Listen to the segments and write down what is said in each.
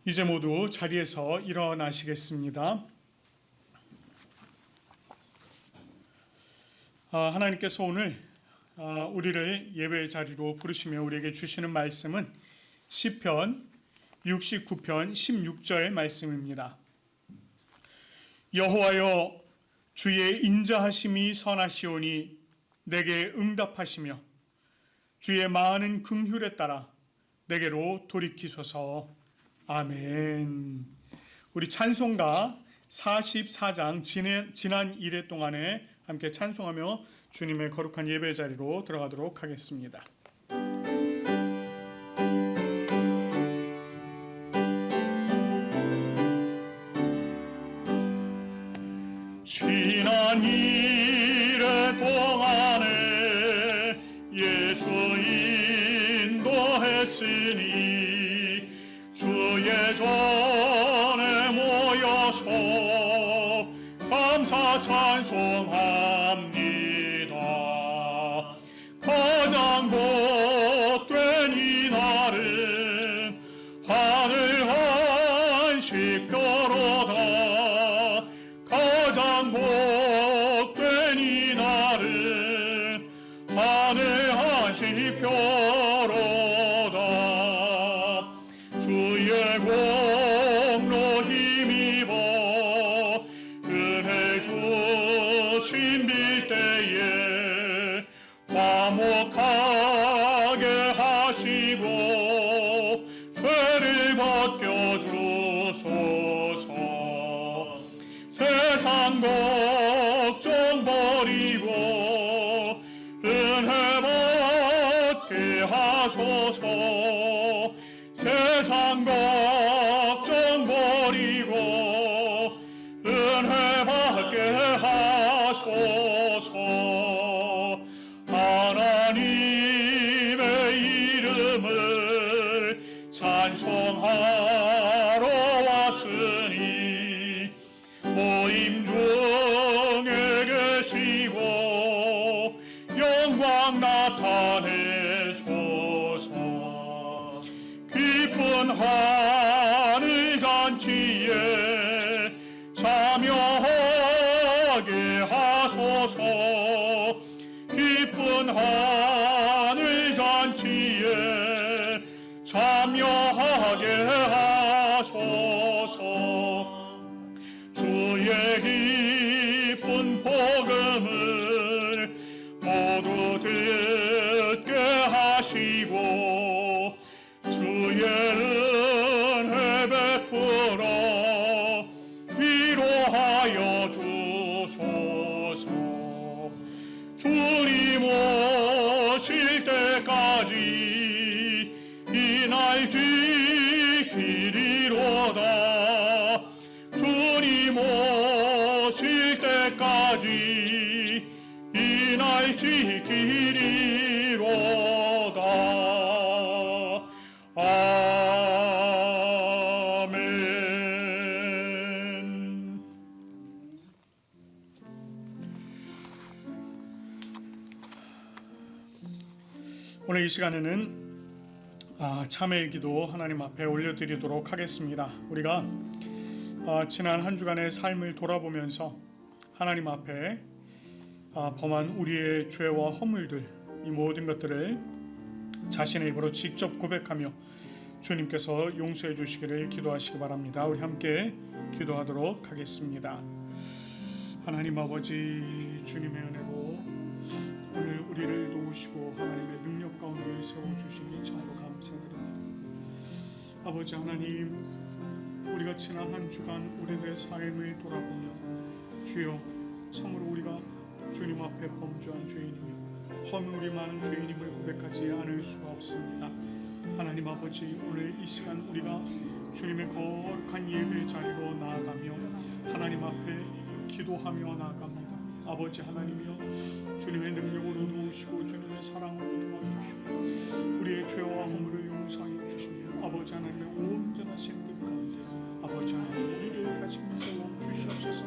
이제 모두 자리에서 일어나시겠습니다. 하나님께서 오늘 우리를 예배의 자리로 부르시며 우리에게 주시는 말씀은 시편 69편 16절 말씀입니다. 여호와여, 주의 인자하심이 선하시오니 내게 응답하시며 주의 많은 긍휼에 따라 내게로 돌이키소서. 아멘. 우리 찬송가 44장 지난 1회 동안에 함께 찬송하며 주님의 거룩한 예배 자리로 들어가도록 하겠습니다. 지난 1회 동안에 예수 인도했으니 주의 전에 모여서 감사 찬송합니다. 가장 복된 이날은 하늘 안식표로다. 가장 복된 이날은 하늘 안식표로다. 주의 공로 힘입어 은혜 주신 빌때에 화목하게 하시고 죄를 벗겨주소서. 세상 걱정 버리고 은혜 받게 하소서. 세상 걱정 버리고 은혜 받게 하소서. 하나님의 이름을 찬송하러 왔으니 모임 중에 계시고 영광 나타내소서. 기쁜 하늘 잔치에 참여하게 하소서. 기쁜 하늘 잔치에 참여하게 하소서. 주의 기쁜 복음을 모두 듣게 하시고 주의 은혜 베풀어 위로하여 주소서. 주님 오실 때까지 이 날 지키리로다. 주님 오실 때까지 이 날 지키리로다. 아멘. 오늘 이 시간에는 참회의 기도 하나님 앞에 올려드리도록 하겠습니다. 우리가 지난 한 주간의 삶을 돌아보면서 하나님 앞에 범한 우리의 죄와 허물들, 이 모든 것들을 자신의 입으로 직접 고백하며 주님께서 용서해 주시기를 기도하시기 바랍니다. 우리 함께 기도하도록 하겠습니다. 하나님 아버지, 주님의 은혜로 오늘 우리를 도우시고 하나님의 능력 가운데 세워주시니 참으로 감사드립니다. 아버지 하나님, 우리가 지난 한 주간 우리들의 삶을 돌아보며 주여, 참으로 우리가 주님 앞에 범죄한 죄인이며 허물이 많은 죄인임을 고백하지 않을 수가 없습니다. 하나님 아버지, 오늘 이 시간 우리가 주님의 거룩한 예배 자리로 나아가며 하나님 앞에 기도하며 나아갑니다. 아버지 하나님이여, 주님의 능력으로 도우시고 주님의 사랑으로 도와주시고 우리의 죄와 허물을 용서하여 주시며 아버지 하나님의 온전하신 뜻 가운데 아버지 하나님 우리를 다시금 세워 주시옵소서.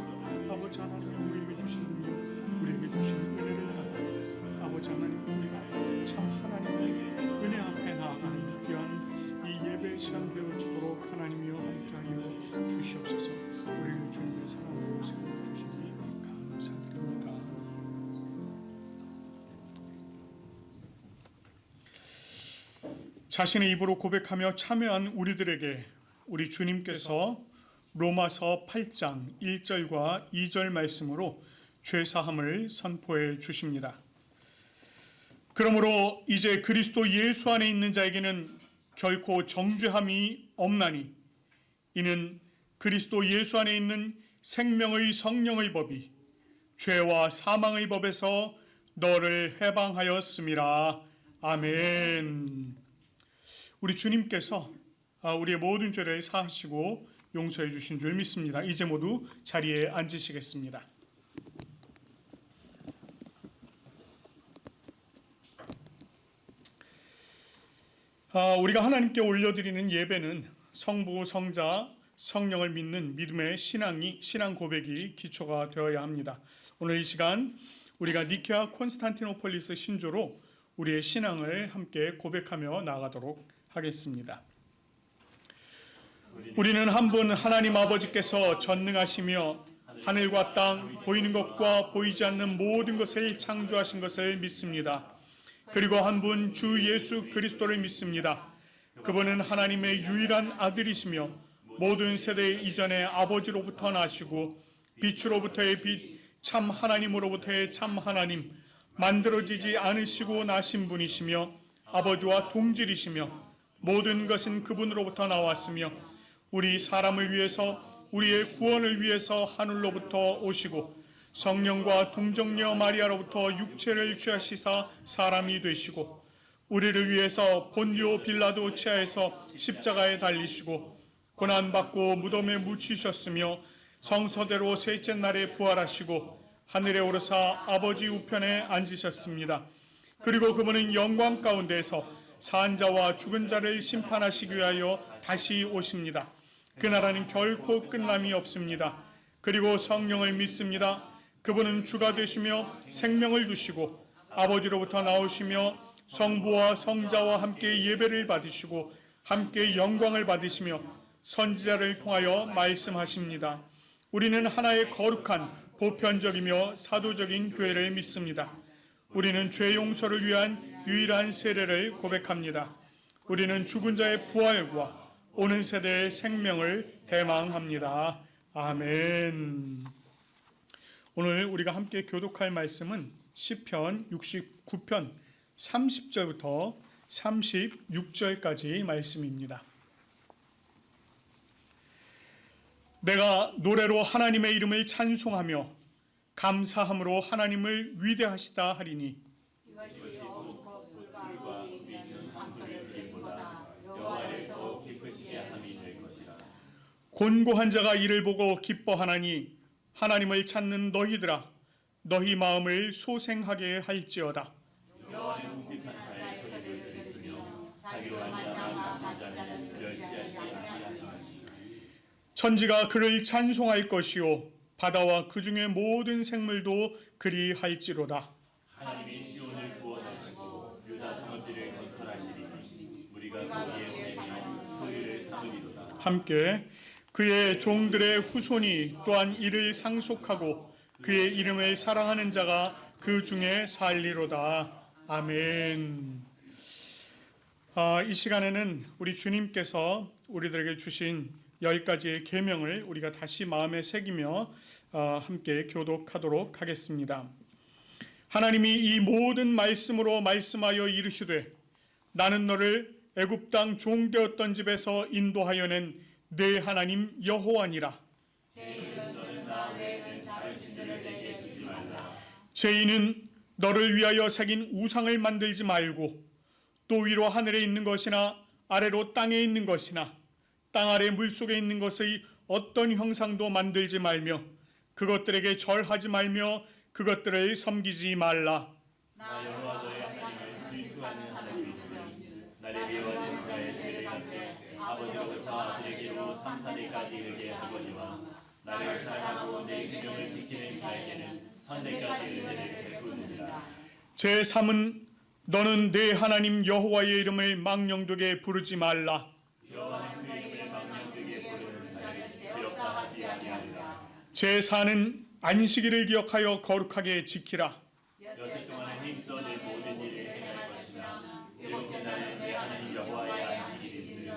아버지 하나님 우리에게 주신 능력, 우리에게 주신 은혜를 따라 아버지 하나님 우리가 참 하나님의 은혜 앞에 나아가는 귀한 이 예배 시간 되어지도록 하나님이여 자신의 입으로 고백하며 참여한 우리들에게 우리 주님께서 로마서 8장 1절과 2절 말씀으로 죄사함을 선포해 주십니다. 그러므로 이제 그리스도 예수 안에 있는 자에게는 결코 정죄함이 없나니 이는 그리스도 예수 안에 있는 생명의 성령의 법이 죄와 사망의 법에서 너를 해방하였음이라. 아멘. 우리 주님께서 우리의 모든 죄를 사하시고 용서해 주신 줄 믿습니다. 이제 모두 자리에 앉으시겠습니다. 우리가 하나님께 올려드리는 예배는 성부, 성자, 성령을 믿는 믿음의 신앙 고백이 기초가 되어야 합니다. 오늘 이 시간 우리가 니케아 콘스탄티노폴리스 신조로 우리의 신앙을 함께 고백하며 나아가도록 하겠습니다. 우리는 한 분 하나님 아버지께서 전능하시며 하늘과 땅, 보이는 것과 보이지 않는 모든 것을 창조하신 것을 믿습니다. 그리고 한 분 주 예수 그리스도를 믿습니다. 그분은 하나님의 유일한 아들이시며 모든 세대 이전에 아버지로부터 나시고 빛으로부터의 빛, 참 하나님으로부터의 참 하나님, 만들어지지 않으시고 나신 분이시며 아버지와 동질이시며 모든 것은 그분으로부터 나왔으며 우리 사람을 위해서 우리의 구원을 위해서 하늘로부터 오시고 성령과 동정녀 마리아로부터 육체를 취하시사 사람이 되시고 우리를 위해서 본디오 빌라도 치하에서 십자가에 달리시고 고난받고 무덤에 묻히셨으며 성서대로 셋째 날에 부활하시고 하늘에 오르사 아버지 우편에 앉으셨습니다. 그리고 그분은 영광 가운데에서 산 자와 죽은 자를 심판하시기 위하여 다시 오십니다. 그 나라는 결코 끝남이 없습니다. 그리고 성령을 믿습니다. 그분은 주가 되시며 생명을 주시고 아버지로부터 나오시며 성부와 성자와 함께 예배를 받으시고 함께 영광을 받으시며 선지자를 통하여 말씀하십니다. 우리는 하나의 거룩한 보편적이며 사도적인 교회를 믿습니다. 우리는 죄 용서를 위한 유일한 세례를 고백합니다. 우리는 죽은 자의 부활과 오는 세대의 생명을 대망합니다. 아멘. 오늘 우리가 함께 교독할 말씀은 시편 69편 30절부터 36절까지 말씀입니다. 내가 노래로 하나님의 이름을 찬송하며 감사함으로 하나님을 위대하시다 하리니 곤고한 자가 이를 보고 기뻐하나니 하나님을 찾는 너희들아 너희 마음을 소생하게 할지어다. 천지가 그를 찬송할 것이요 바다와 그 중의 모든 생물도 그리할지로다. 하나님이 시온을 구원하시고 유다 성읍들을 건설하시리니 우리가 거기에서 소유를 삼으리로다. 함께 그의 종들의 후손이 또한 이를 상속하고 그의 이름을 사랑하는 자가 그 중에 살리로다. 아멘. 이 시간에는 우리 주님께서 우리들에게 주신 10가지의 계명을 우리가 다시 마음에 새기며 함께 교독하도록 하겠습니다. 하나님이 이 모든 말씀으로 말씀하여 이르시되 나는 너를 애굽 땅 종되었던 집에서 인도하여 낸 내 하나님 여호와니라. 죄인은 너를 위하여 새긴 우상을 만들지 말고 또 위로 하늘에 있는 것이나 아래로 땅에 있는 것이나 땅 아래 물속에 있는 것의 어떤 형상도 만들지 말며 그것들에게 절하지 말며 그것들을 섬기지 말라. 나 여호와 너의 하나님을 질투하는 하나님이니 나를 미워하는 자의 죄를 갚되 아버지로부터 아들에게로 3~4대까지 이르게 하거니와 나를 사랑하고 내 계명을 지키는 자에게는 천대까지 은혜를 베푸느니라. 제3은 너는 내 하나님 여호와의 이름을 망령되게 부르지 말라. 여호와는 그 이름을 망령되게 부르는 자를 괴롭다 하지 아니하리라. 제4는 안식일을 기억하여 거룩하게 지키라. 여섯 동안에 힘써 내 모든 일을 행할 것이나 일곱째 날은 내 하나님 여호와의 안식일인즉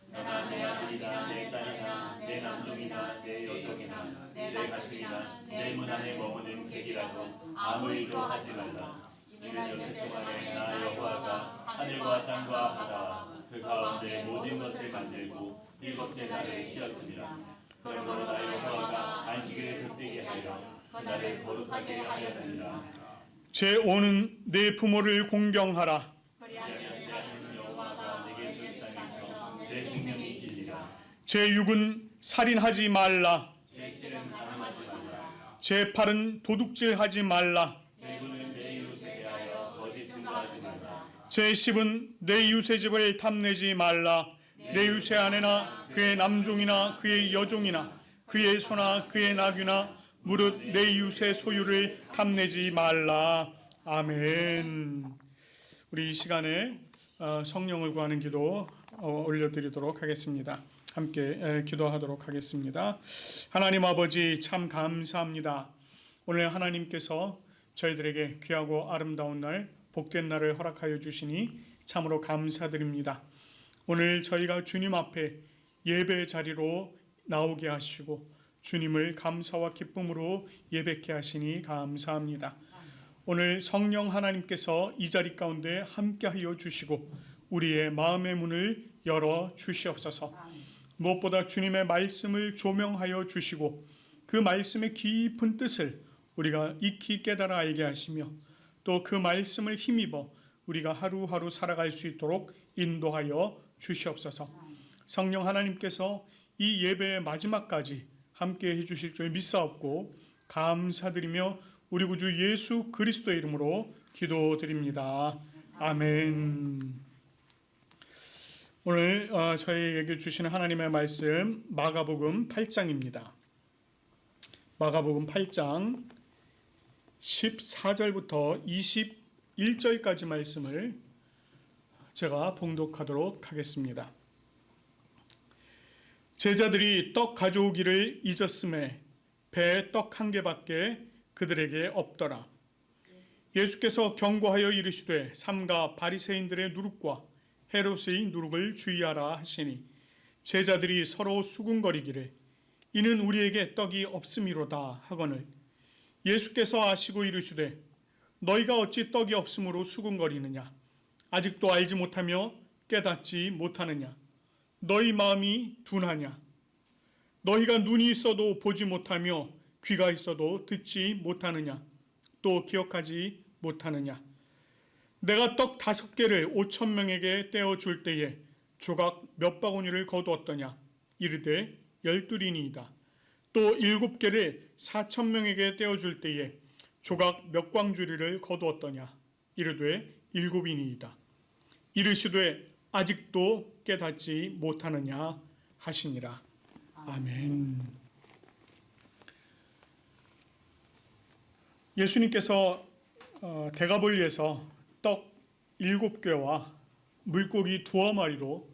너나 내 아들이나 내 딸이나 내 남종이나 내 여종이나 내 가축이나 내 문 안에 머무는 객이라도 아무 일도 하지 말라. 이는 여섯 동안에 나 여호와가 하늘과 땅과 바다와 그 가운데 모든 것을 만들고 일곱째 날을 쉬었습니다. 그러므로 나 여호와가 안식을 복되게 하여 그날을 거룩하게 하였느니라. 제5는 내 부모를 공경하라. 그리하면 내 하나님 여호와가 내게 준 땅에서 내 생명이 길리라. 제6은 살인하지 말라. 제7은 간음하지 말라. 제8은 도둑질하지 말라. 제9는 내 이웃에 대하여 거짓 증거하지 말라. 제10은 내 이웃의 집을 탐내지 말라. 내 이웃의 아내나 그의 남종이나 그의 여종이나 그의 소나 그의 나귀나 무릇 내 이웃의 소유를 탐내지 말라. 아멘. 우리 이 시간에 성령을 구하는 기도 올려드리도록 하겠습니다. 함께 기도하도록 하겠습니다. 하나님 아버지, 참 감사합니다. 오늘 하나님께서 저희들에게 귀하고 아름다운 날, 복된 날을 허락하여 주시니 참으로 감사드립니다. 오늘 저희가 주님 앞에 예배 자리로 나오게 하시고 주님을 감사와 기쁨으로 예배케 하시니 감사합니다. 오늘 성령 하나님께서 이 자리 가운데 함께하여 주시고 우리의 마음의 문을 열어 주시옵소서. 무엇보다 주님의 말씀을 조명하여 주시고 그 말씀의 깊은 뜻을 우리가 익히 깨달아 알게 하시며 또 그 말씀을 힘입어 우리가 하루하루 살아갈 수 있도록 인도하여 주시옵소서. 성령 하나님께서 이 예배의 마지막까지 함께 해주실 줄 믿사옵고 감사드리며 우리 구주 예수 그리스도의 이름으로 기도드립니다. 아멘. 오늘 저희에게 주시는 하나님의 말씀 마가복음 8장입니다. 마가복음 8장 14절부터 21절까지 말씀을 제가 봉독하도록 하겠습니다. 제자들이 떡 가져오기를 잊었음에 배에 떡 한 개밖에 그들에게 없더라. 예수께서 경고하여 이르시되 삼가 바리새인들의 누룩과 헤롯의 누룩을 주의하라 하시니 제자들이 서로 수군거리기를 이는 우리에게 떡이 없음이로다 하거늘 예수께서 아시고 이르시되 너희가 어찌 떡이 없음으로 수군거리느냐 아직도 알지 못하며 깨닫지 못하느냐 너희 마음이 둔하냐 너희가 눈이 있어도 보지 못하며 귀가 있어도 듣지 못하느냐 또 기억하지 못하느냐 내가 떡 5개를 5,000명에게 떼어줄 때에 조각 몇 바구니를 거두었더냐 이르되 12이니이다 또 7개를 4,000명에게 떼어줄 때에 조각 몇 광주리를 거두었더냐 이르되 7이니이다 이르시되 아직도 깨닫지 못하느냐 하시니라. 아멘. 예수님께서 대가볼리에서 떡 7개와 물고기 2마리로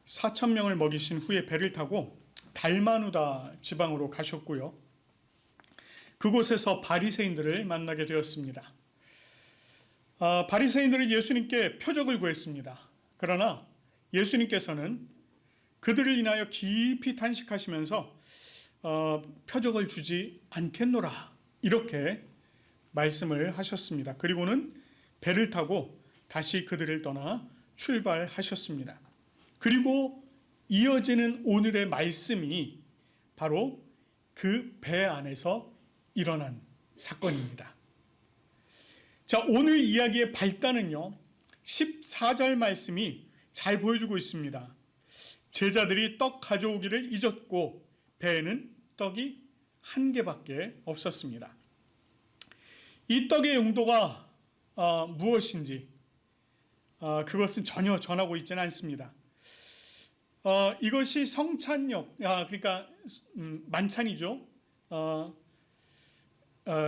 4,000명을 먹이신 후에 배를 타고 달마누다 지방으로 가셨고요. 그곳에서 바리새인들을 만나게 되었습니다. 바리새인들은 예수님께 표적을 구했습니다. 그러나 예수님께서는 그들을 인하여 깊이 탄식하시면서 표적을 주지 않겠노라 이렇게 말씀을 하셨습니다. 그리고는 배를 타고 다시 그들을 떠나 출발하셨습니다. 그리고 이어지는 오늘의 말씀이 바로 그 배 안에서 일어난 사건입니다. 자, 오늘 이야기의 발단은요 14절 말씀이 잘 보여주고 있습니다. 제자들이 떡 가져오기를 잊었고 배에는 떡이 1개밖에 없었습니다. 이 떡의 용도가 무엇인지 그것은 전혀 전하고 있지는 않습니다. 이것이 성찬역, 그러니까 만찬이죠.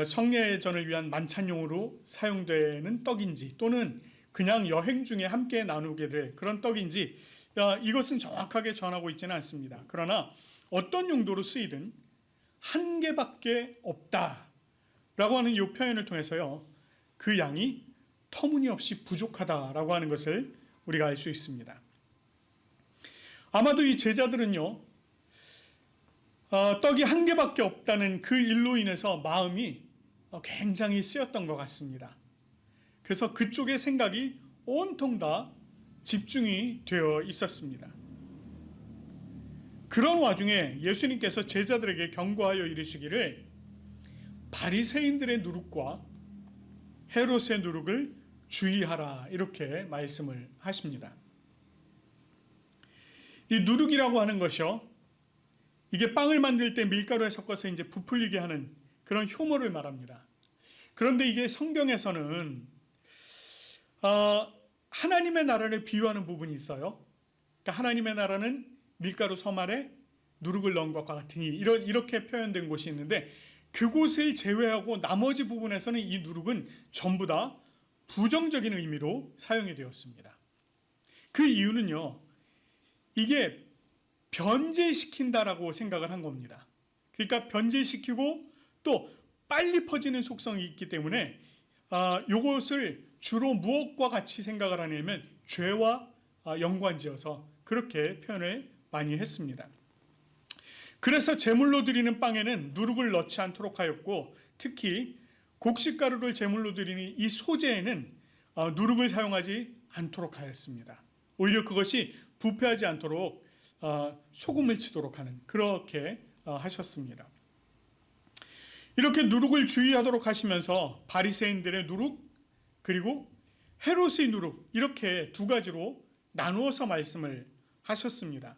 성례전을 위한 만찬용으로 사용되는 떡인지 또는 그냥 여행 중에 함께 나누게 될 그런 떡인지 이것은 정확하게 전하고 있지는 않습니다. 그러나 어떤 용도로 쓰이든 1개밖에 없다라고 하는 이 표현을 통해서요 그 양이 터무니없이 부족하다라고 하는 것을 우리가 알 수 있습니다. 아마도 이 제자들은요, 떡이 한 개밖에 없다는 그 일로 인해서 마음이 굉장히 쓰였던 것 같습니다. 그래서 그쪽의 생각이 온통 다 집중이 되어 있었습니다. 그런 와중에 예수님께서 제자들에게 경고하여 이르시기를 바리새인들의 누룩과 헤롯의 누룩을 주의하라, 이렇게 말씀을 하십니다. 이 누룩이라고 하는 것이요, 이게 빵을 만들 때 밀가루에 섞어서 이제 부풀리게 하는 그런 효모를 말합니다. 그런데 이게 성경에서는 하나님의 나라를 비유하는 부분이 있어요. 그러니까 하나님의 나라는 밀가루 섬 아래 누룩을 넣은 것과 같으니, 이렇게 표현된 곳이 있는데, 그곳을 제외하고 나머지 부분에서는 이 누룩은 전부 다 부정적인 의미로 사용이 되었습니다. 그 이유는요, 이게 변제시킨다라고 생각을 한 겁니다. 그러니까 변제시키고 또 빨리 퍼지는 속성이 있기 때문에 이것을 주로 무엇과 같이 생각을 하냐면 죄와 연관지어서 그렇게 표현을 많이 했습니다. 그래서 제물로 드리는 빵에는 누룩을 넣지 않도록 하였고, 특히 곡식가루를 제물로 드리는 이 소재에는 누룩을 사용하지 않도록 하였습니다. 오히려 그것이 부패하지 않도록 소금을 치도록 하는, 그렇게 하셨습니다. 이렇게 누룩을 주의하도록 하시면서 바리새인들의 누룩 그리고 헤롯의 누룩, 이렇게 두 가지로 나누어서 말씀을 하셨습니다.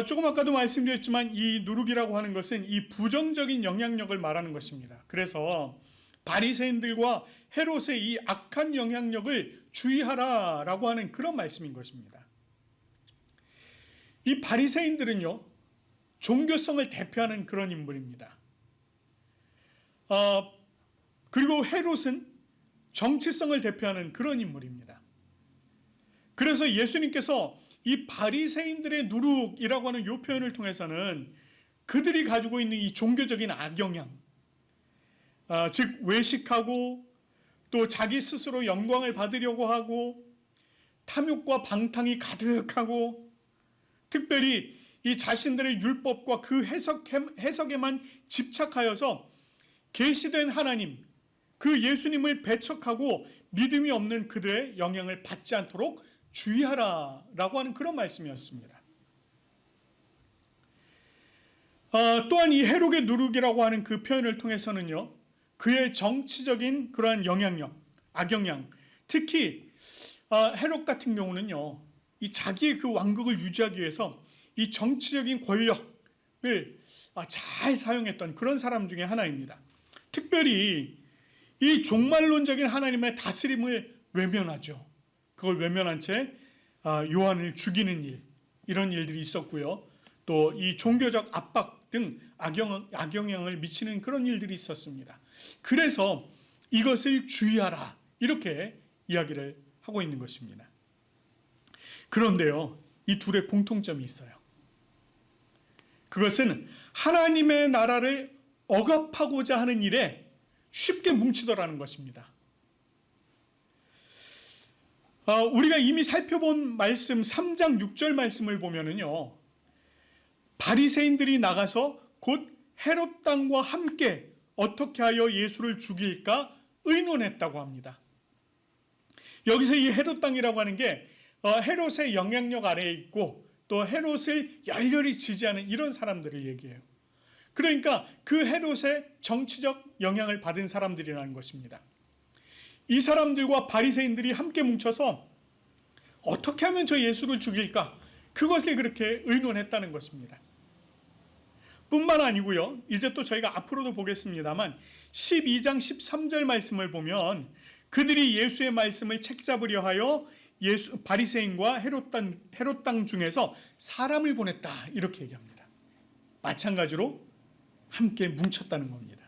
조금 아까도 말씀드렸지만 이 누룩이라고 하는 것은 이 부정적인 영향력을 말하는 것입니다. 그래서 바리새인들과 헤롯의 이 악한 영향력을 주의하라라고 하는 그런 말씀인 것입니다. 이 바리새인들은요, 종교성을 대표하는 그런 인물입니다. 그리고 헤롯은 정치성을 대표하는 그런 인물입니다. 그래서 예수님께서 이 바리새인들의 누룩이라고 하는 이 표현을 통해서는 그들이 가지고 있는 이 종교적인 악영향, 즉 외식하고 또 자기 스스로 영광을 받으려고 하고 탐욕과 방탕이 가득하고, 특별히 이 자신들의 율법과 그 해석에만 집착하여서 계시된 하나님, 그 예수님을 배척하고 믿음이 없는 그들의 영향을 받지 않도록 주의하라라고 하는 그런 말씀이었습니다. 또한 이 헤롯의 누룩이라고 하는 그 표현을 통해서는요, 그의 정치적인 그러한 영향력, 악영향, 특히 헤롯 같은 경우는요, 이 자기의 그 왕국을 유지하기 위해서 이 정치적인 권력을 잘 사용했던 그런 사람 중에 하나입니다. 특별히 이 종말론적인 하나님의 다스림을 외면하죠. 그걸 외면한 채 요한을 죽이는 일, 이런 일들이 있었고요. 또 이 종교적 압박 등 악영향을 미치는 그런 일들이 있었습니다. 그래서 이것을 주의하라, 이렇게 이야기를 하고 있는 것입니다. 그런데요, 이 둘의 공통점이 있어요. 그것은 하나님의 나라를 억압하고자 하는 일에 쉽게 뭉치더라는 것입니다. 우리가 이미 살펴본 말씀 3장 6절 말씀을 보면은요, 바리새인들이 나가서 곧 헤롯 땅과 함께 어떻게 하여 예수를 죽일까 의논했다고 합니다. 여기서 이 헤롯 땅이라고 하는 게 헤롯의 영향력 아래에 있고 또 헤롯을 열렬히 지지하는 이런 사람들을 얘기해요. 그러니까 그 헤롯의 정치적 영향을 받은 사람들이라는 것입니다. 이 사람들과 바리새인들이 함께 뭉쳐서 어떻게 하면 저 예수를 죽일까, 그것을 그렇게 의논했다는 것입니다. 뿐만 아니고요, 이제 또 저희가 앞으로도 보겠습니다만 12장 13절 말씀을 보면 그들이 예수의 말씀을 책잡으려 하여 바리새인과 헤롯 땅 중에서 사람을 보냈다, 이렇게 얘기합니다. 마찬가지로 함께 뭉쳤다는 겁니다.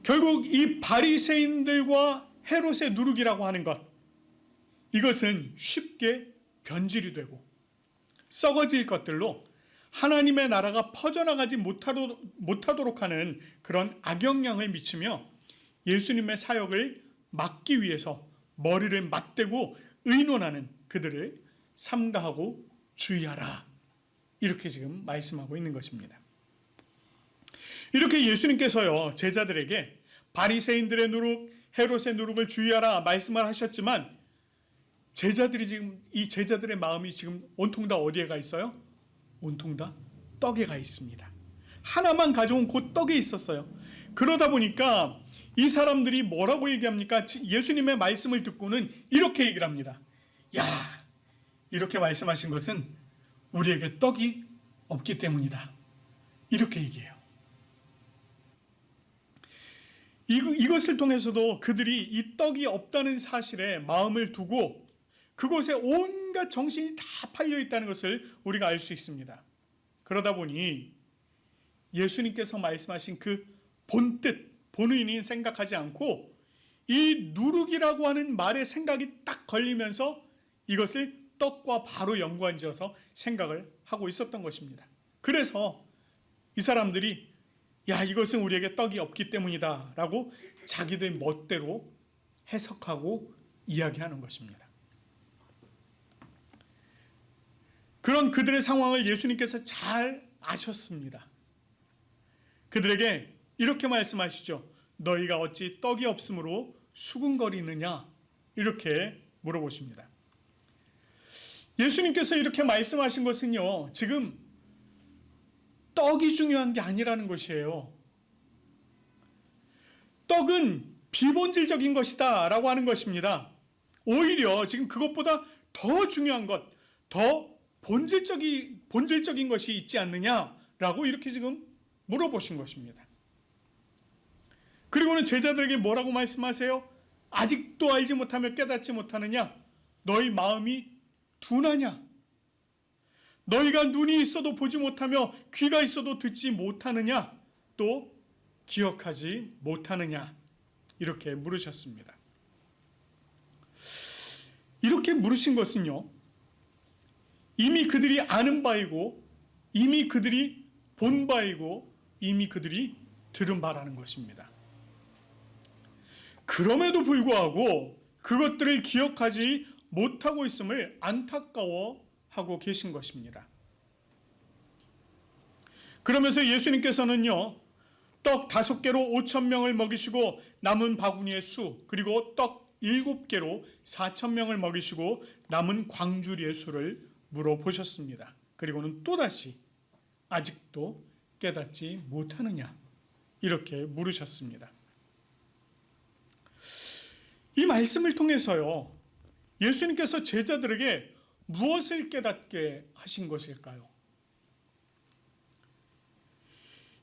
결국 이 바리새인들과 헤롯의 누룩이라고 하는 것, 이것은 쉽게 변질이 되고 썩어질 것들로 하나님의 나라가 퍼져나가지 못하도록 하는 그런 악영향을 미치며 예수님의 사역을 막기 위해서 머리를 맞대고 의논하는 그들을 삼가하고 주의하라. 이렇게 지금 말씀하고 있는 것입니다. 이렇게 예수님께서요, 제자들에게 바리새인들의 누룩, 헤롯의 누룩을 주의하라 말씀을 하셨지만 이 제자들의 마음이 지금 온통 다 어디에 가 있어요? 온통 다 떡에 가 있습니다. 하나만 가져온 그 떡에 있었어요. 그러다 보니까 이 사람들이 뭐라고 얘기합니까? 예수님의 말씀을 듣고는 이렇게 얘기를 합니다. 야, 이렇게 말씀하신 것은 우리에게 떡이 없기 때문이다. 이렇게 얘기해요. 이것을 통해서도 그들이 이 떡이 없다는 사실에 마음을 두고 그곳에 온갖 정신이 다 팔려 있다는 것을 우리가 알 수 있습니다. 그러다 보니 예수님께서 말씀하신 그 본뜻, 본의는 생각하지 않고 이 누룩이라고 하는 말에 생각이 딱 걸리면서 이것을 떡과 바로 연관지어서 생각을 하고 있었던 것입니다. 그래서 이 사람들이 야, 이것은 우리에게 떡이 없기 때문이다 라고 자기들 멋대로 해석하고 이야기하는 것입니다. 그런 그들의 상황을 예수님께서 잘 아셨습니다. 그들에게 이렇게 말씀하시죠. 너희가 어찌 떡이 없으므로 수군거리느냐? 이렇게 물어보십니다. 예수님께서 이렇게 말씀하신 것은요, 지금 떡이 중요한 게 아니라는 것이에요. 떡은 비본질적인 것이다 라고 하는 것입니다. 오히려 지금 그것보다 더 중요한 것, 더 본질적인 것이 있지 않느냐라고 이렇게 지금 물어보신 것입니다. 그리고는 제자들에게 뭐라고 말씀하세요? 아직도 알지 못하며 깨닫지 못하느냐? 너희 마음이 둔하냐? 너희가 눈이 있어도 보지 못하며 귀가 있어도 듣지 못하느냐? 또 기억하지 못하느냐? 이렇게 물으셨습니다. 이렇게 물으신 것은요, 이미 그들이 아는 바이고 이미 그들이 본 바이고 이미 그들이 들은 바라는 것입니다. 그럼에도 불구하고 그것들을 기억하지 못하고 있음을 안타까워하고 계신 것입니다. 그러면서 예수님께서는요, 떡 5개로 5,000명을 먹이시고 남은 바구니의 수, 그리고 떡 7개로 4,000명을 먹이시고 남은 광주리의 수를 물어보셨습니다. 그리고는 또다시 아직도 깨닫지 못하느냐? 이렇게 물으셨습니다. 이 말씀을 통해서요, 예수님께서 제자들에게 무엇을 깨닫게 하신 것일까요?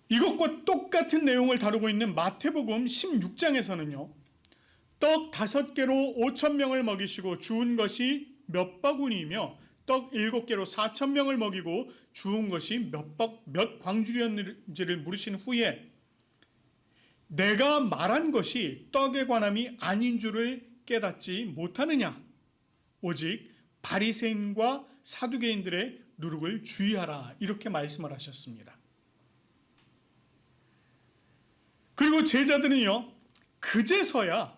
이것과 똑같은 내용을 다루고 있는 마태복음 16장에서는요, 떡 5개로 5,000명을 먹이시고 주운 것이 몇 바구니이며 떡 7개로 4,000명을 먹이고 주운 것이 몇 광주리였는지를 물으신 후에 내가 말한 것이 떡에 관함이 아닌 줄을 깨닫지 못하느냐? 오직 바리새인과 사두개인들의 누룩을 주의하라. 이렇게 말씀을 하셨습니다. 그리고 제자들은요, 그제서야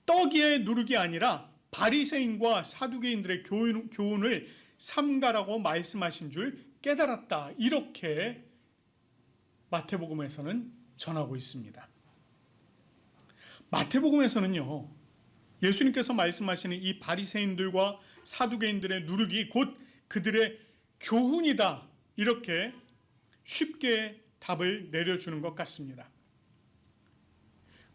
떡의 누룩이 아니라 바리새인과 사두개인들의 교훈을 삼가라고 말씀하신 줄 깨달았다. 이렇게 마태복음에서는 전하고 있습니다. 마태복음에서는요, 예수님께서 말씀하시는 이 바리새인들과 사두개인들의 누룩이 곧 그들의 교훈이다. 이렇게 쉽게 답을 내려주는 것 같습니다.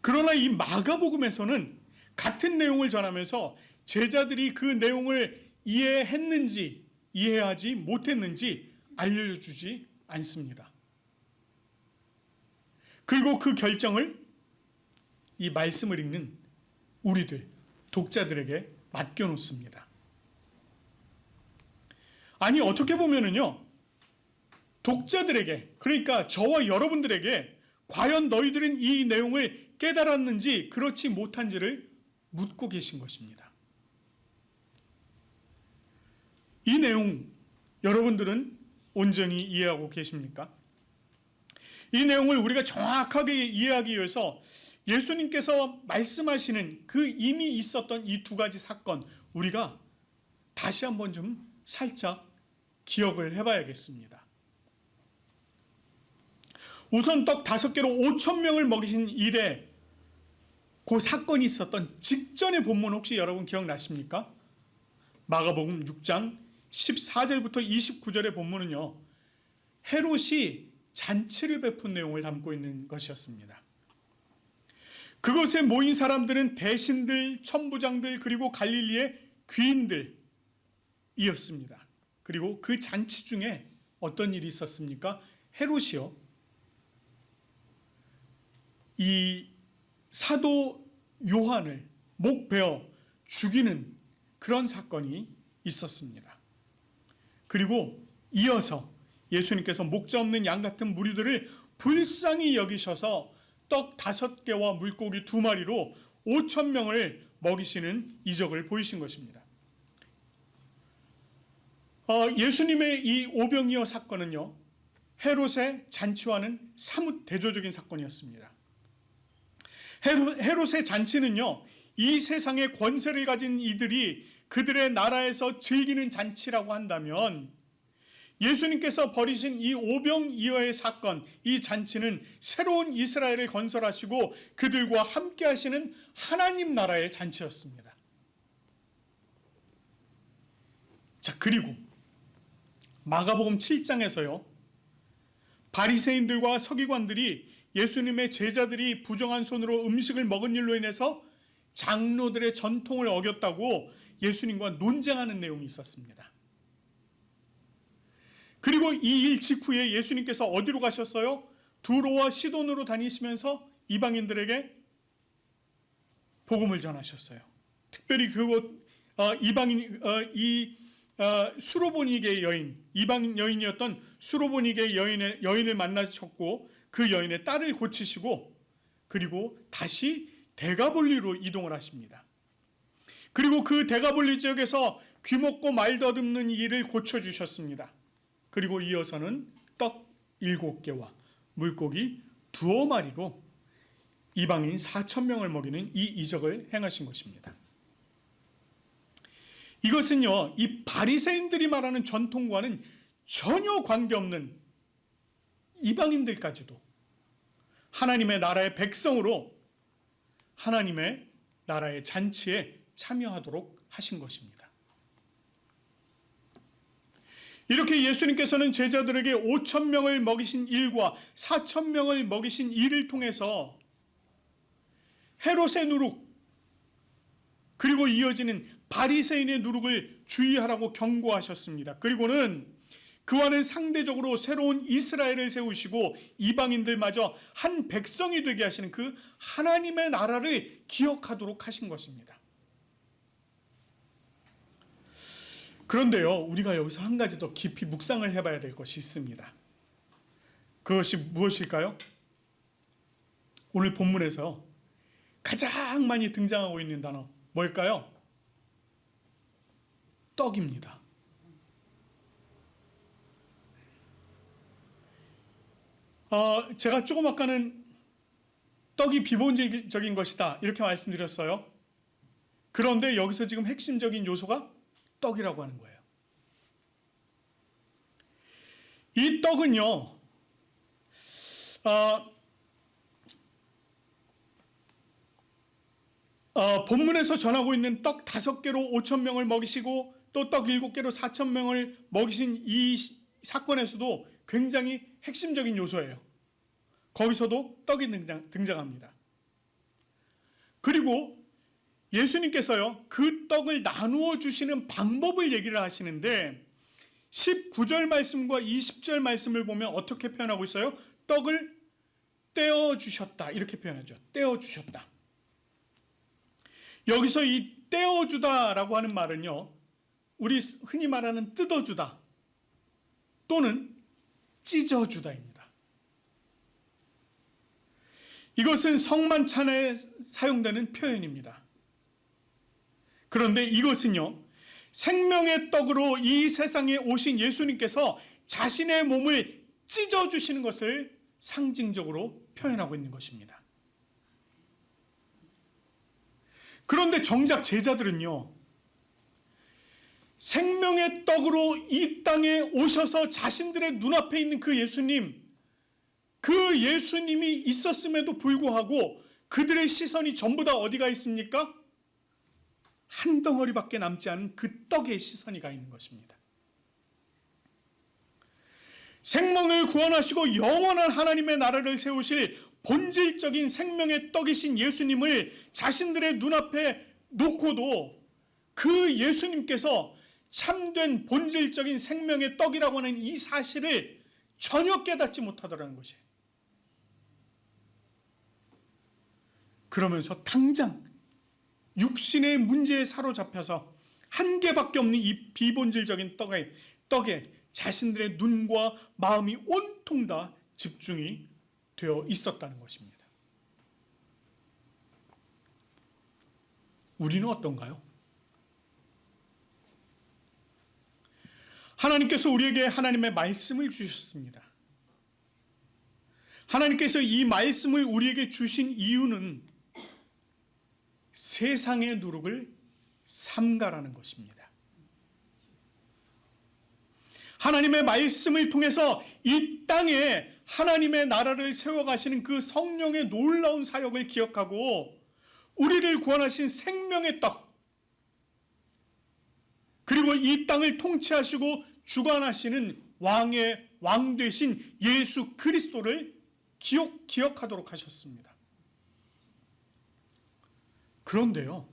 그러나 이 마가복음에서는 같은 내용을 전하면서 제자들이 그 내용을 이해했는지 이해하지 못했는지 알려주지 않습니다. 그리고 그 결정을 이 말씀을 읽는 우리들, 독자들에게 맡겨놓습니다. 아니, 어떻게 보면은요, 독자들에게, 그러니까 저와 여러분들에게 과연 너희들은 이 내용을 깨달았는지 그렇지 못한지를 묻고 계신 것입니다. 이 내용 여러분들은 온전히 이해하고 계십니까? 이 내용을 우리가 정확하게 이해하기 위해서 예수님께서 말씀하시는 그 이미 있었던 이 두 가지 사건, 우리가 다시 한번 좀 살짝 기억을 해봐야겠습니다. 우선 떡 5개로 5,000명을 먹이신 일에 그 사건이 있었던 직전의 본문 혹시 여러분 기억나십니까? 마가복음 6장 14절부터 29절의 본문은요, 헤롯이 잔치를 베푼 내용을 담고 있는 것이었습니다. 그곳에 모인 사람들은 대신들, 천부장들, 그리고 갈릴리의 귀인들이었습니다. 그리고 그 잔치 중에 어떤 일이 있었습니까? 헤롯이요, 이 사도 요한을 목베어 죽이는 그런 사건이 있었습니다. 그리고 이어서 예수님께서 목자 없는 양 같은 무리들을 불쌍히 여기셔서 떡 5개와 물고기 2마리로 5,000명을 먹이시는 이적을 보이신 것입니다. 예수님의 이 오병이어 사건은요, 헤롯의 잔치와는 사뭇 대조적인 사건이었습니다. 헤롯의 잔치는요, 이 세상의 권세를 가진 이들이 그들의 나라에서 즐기는 잔치라고 한다면, 예수님께서 벌이신 이 오병이어의 사건, 이 잔치는 새로운 이스라엘을 건설하시고 그들과 함께 하시는 하나님 나라의 잔치였습니다. 자, 그리고 마가복음 7장에서요, 바리새인들과 서기관들이 예수님의 제자들이 부정한 손으로 음식을 먹은 일로 인해서 장로들의 전통을 어겼다고 예수님과 논쟁하는 내용이 있었습니다. 그리고 이 일 직후에 예수님께서 어디로 가셨어요? 두로와 시돈으로 다니시면서 이방인들에게 복음을 전하셨어요. 특별히 그곳 수로보니게의 여인, 이방인 여인이었던 수로보니게의 여인을 만나셨고 그 여인의 딸을 고치시고, 그리고 다시 데가볼리로 이동을 하십니다. 그리고 그 데가볼리 지역에서 귀먹고 말 더듬는 일을 고쳐주셨습니다. 그리고 이어서는 떡 7개와 물고기 2마리로 이방인 4,000명을 먹이는 이 이적을 행하신 것입니다. 이것은요, 이 바리새인들이 말하는 전통과는 전혀 관계없는 이방인들까지도 하나님의 나라의 백성으로 하나님의 나라의 잔치에 참여하도록 하신 것입니다. 이렇게 예수님께서는 제자들에게 5,000명을 먹이신 일과 4,000명을 먹이신 일을 통해서 헤롯의 누룩, 그리고 이어지는 바리새인의 누룩을 주의하라고 경고하셨습니다. 그리고는 그와는 상대적으로 새로운 이스라엘을 세우시고 이방인들마저 한 백성이 되게 하시는 그 하나님의 나라를 기억하도록 하신 것입니다. 그런데요, 우리가 여기서 한 가지 더 깊이 묵상을 해봐야 될 것이 있습니다. 그것이 무엇일까요? 오늘 본문에서 가장 많이 등장하고 있는 단어 뭘까요? 떡입니다. 제가 조금 아까는 떡이 비본질적인 것이다 이렇게 말씀드렸어요. 그런데 여기서 지금 핵심적인 요소가 떡이라고 하는 거예요. 이 떡은요, 본문에서 전하고 있는 떡 5개로 5,000명을 먹이시고 또 떡 7개로 4,000명을 먹이신 이 사건에서도 굉장히 핵심적인 요소예요. 거기서도 떡이 등장합니다. 그리고 예수님께서요, 그 떡을 나누어 주시는 방법을 얘기를 하시는데 19절 말씀과 20절 말씀을 보면 어떻게 표현하고 있어요? 떡을 떼어 주셨다 이렇게 표현하죠. 떼어 주셨다. 여기서 이 떼어 주다라고 하는 말은요, 우리 흔히 말하는 뜯어 주다 또는 찢어 주다입니다. 이것은 성만찬에 사용되는 표현입니다. 그런데 이것은요, 생명의 떡으로 이 세상에 오신 예수님께서 자신의 몸을 찢어주시는 것을 상징적으로 표현하고 있는 것입니다. 그런데 정작 제자들은요, 생명의 떡으로 이 땅에 오셔서 자신들의 눈앞에 있는 그 예수님이 있었음에도 불구하고 그들의 시선이 전부 다 어디가 있습니까? 한 덩어리밖에 남지 않은 그 떡에 시선이 가 있는 것입니다. 생명을 구원하시고 영원한 하나님의 나라를 세우실 본질적인 생명의 떡이신 예수님을 자신들의 눈앞에 놓고도 그 예수님께서 참된 본질적인 생명의 떡이라고 하는 이 사실을 전혀 깨닫지 못하더라는 것이에요. 그러면서 당장 육신의 문제에 사로잡혀서 한 개밖에 없는 이 비본질적인 떡에 자신들의 눈과 마음이 온통 다 집중이 되어 있었다는 것입니다. 우리는 어떤가요? 하나님께서 우리에게 하나님의 말씀을 주셨습니다. 하나님께서 이 말씀을 우리에게 주신 이유는 세상의 누룩을 삼가라는 것입니다. 하나님의 말씀을 통해서 이 땅에 하나님의 나라를 세워가시는 그 성령의 놀라운 사역을 기억하고 우리를 구원하신 생명의 떡, 그리고 이 땅을 통치하시고 주관하시는 왕의 왕 되신 예수 그리스도를 기억하도록 하셨습니다. 그런데요,